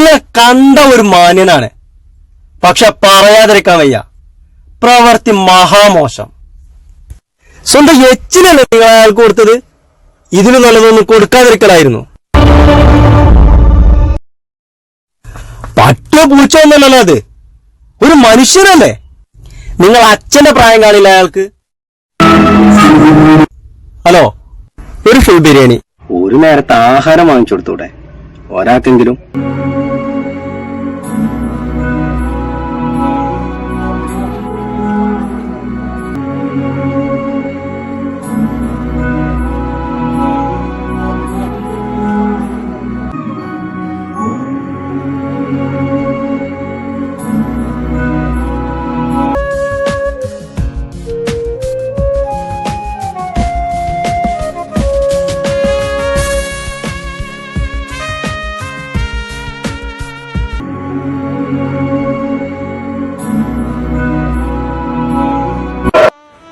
ഇങ്ങനെ കണ്ട ഒരു മാന്യനാണ്, പക്ഷെ പറയാതിരിക്കാൻ വയ്യ, പ്രവൃത്തി മഹാമോശം. സ്വന്തം എച്ചിനല്ലേ നിങ്ങൾ അയാൾക്ക് കൊടുത്തത്? ഇതിന് നല്ലതൊന്നും കൊടുക്കാതിരിക്കലായിരുന്നു. പറ്റോ പൂച്ചൊന്നല്ലോ അത്, ഒരു മനുഷ്യനല്ലേ. നിങ്ങൾ അച്ഛന്റെ പ്രായം കാണില്ല അയാൾക്ക്. ഹലോ, ഒരു ഫുൾ ബിരിയാണി, ഒരു നേരത്തെ ആഹാരം വാങ്ങിച്ചു കൊടുത്തൂടെ ഒരാൾക്കെങ്കിലും?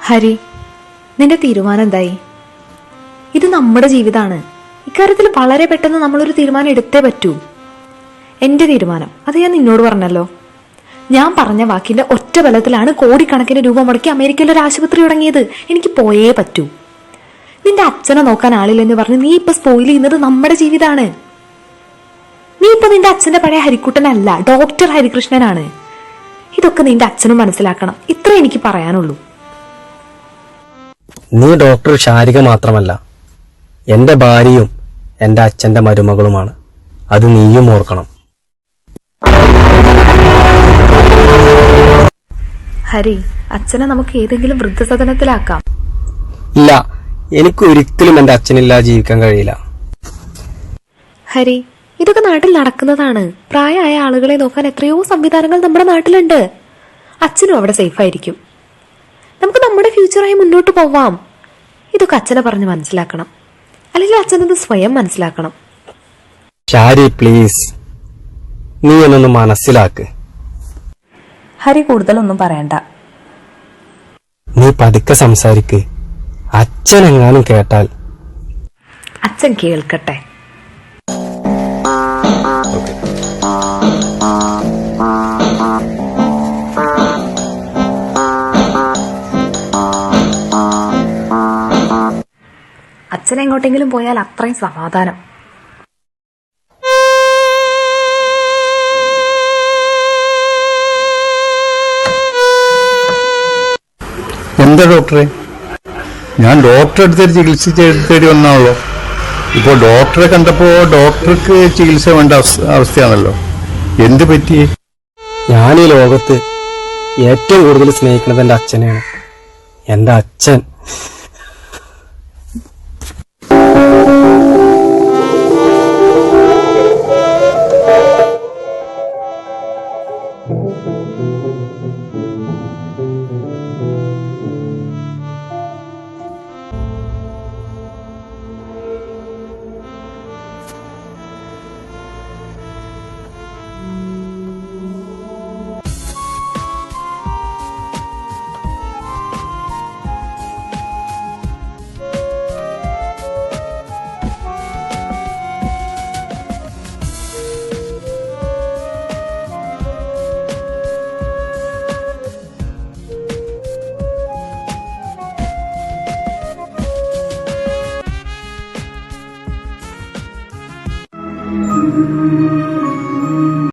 ഹരി, നിന്റെ തീരുമാനം എന്തായി? ഇത് നമ്മുടെ ജീവിതമാണ്. ഇക്കാര്യത്തിൽ വളരെ പെട്ടെന്ന് നമ്മളൊരു തീരുമാനം എടുത്തേ പറ്റൂ. എന്റെ തീരുമാനം അത് ഞാൻ നിന്നോട് പറഞ്ഞല്ലോ. ഞാൻ പറഞ്ഞ വാക്കിന്റെ ഒറ്റ ബലത്തിലാണ് കോടിക്കണക്കിന് രൂപ മുടക്കി അമേരിക്കയിൽ ഒരു ആശുപത്രി തുടങ്ങിയത്. എനിക്ക് പോയേ പറ്റൂ. നിന്റെ അച്ഛനെ നോക്കാൻ ആളില്ലെന്ന് പറഞ്ഞ് നീ ഇപ്പൊ സ്പോയിൽ ചെയ്യുന്നത് നമ്മുടെ ജീവിതമാണ്. നീ ഇപ്പൊ നിന്റെ അച്ഛന്റെ പഴയ ഹരിക്കുട്ടനല്ല, ഡോക്ടർ ഹരികൃഷ്ണനാണ്. ഇതൊക്കെ നിന്റെ അച്ഛനും മനസ്സിലാക്കണം. ഇത്ര എനിക്ക് പറയാനുള്ളൂ. നീ ഡോക്ടർ ശാരിക മാത്രമല്ല, എന്റെ ഭാര്യയും എന്റെ അച്ഛന്റെ മരുമകളുമാണ്. അത് നീയും ഓർക്കണം. ഹരി, അച്ഛനെ നമുക്ക് ഏതെങ്കിലും വൃദ്ധസദനത്തിലാക്കാം. ഇല്ല, എനിക്ക് ഒരിക്കലും എന്റെ അച്ഛനില്ലാതെ ജീവിക്കാൻ കഴിയില്ല. ഹരി, ഇതൊക്കെ നാട്ടിൽ നടക്കുന്നതാണ്. പ്രായമായ ആളുകളെ നോക്കാൻ എത്രയോ സംവിധാനങ്ങൾ നമ്മുടെ നാട്ടിലുണ്ട്. അച്ഛനും അവിടെ സേഫ് ആയിരിക്കും. നമുക്ക് നമ്മുടെ ഫ്യൂച്ചറായി മുന്നോട്ട് പോവാം. ഇതൊക്കെ അച്ഛനെ പറഞ്ഞ് മനസ്സിലാക്കണം, അല്ലെങ്കിൽ അച്ഛനത് സ്വയം മനസ്സിലാക്കണം. ഷാരി, പ്ലീസ്, നീ എന്നൊന്ന് മനസ്സിലാക്ക്. ഹരി കൂടുതലൊന്നും പറയണ്ട. നീ പതുക്കെ സംസാരിക്ക്. അച്ഛനെങ്ങാനും കേട്ടാൽ? അച്ഛൻ കേൾക്കട്ടെ. അച്ഛൻ എങ്ങോട്ടെങ്കിലും പോയാൽ അത്രയും സമാധാനം. എന്താ ഡോക്ടറെ? ഞാൻ ഡോക്ടറെ അടുത്തൊരു ചികിത്സ തേടി വന്നാണല്ലോ. ഇപ്പോൾ ഡോക്ടറെ കണ്ടപ്പോ ഡോക്ടർക്ക് ചികിത്സ വേണ്ട അവസ്ഥയാണല്ലോ. എന്ത് പറ്റി? ഞാൻ ഈ ലോകത്ത് ഏറ്റവും കൂടുതൽ സ്നേഹിക്കുന്നത് എന്റെ അച്ഛനെയാണ്. എന്റെ അച്ഛൻ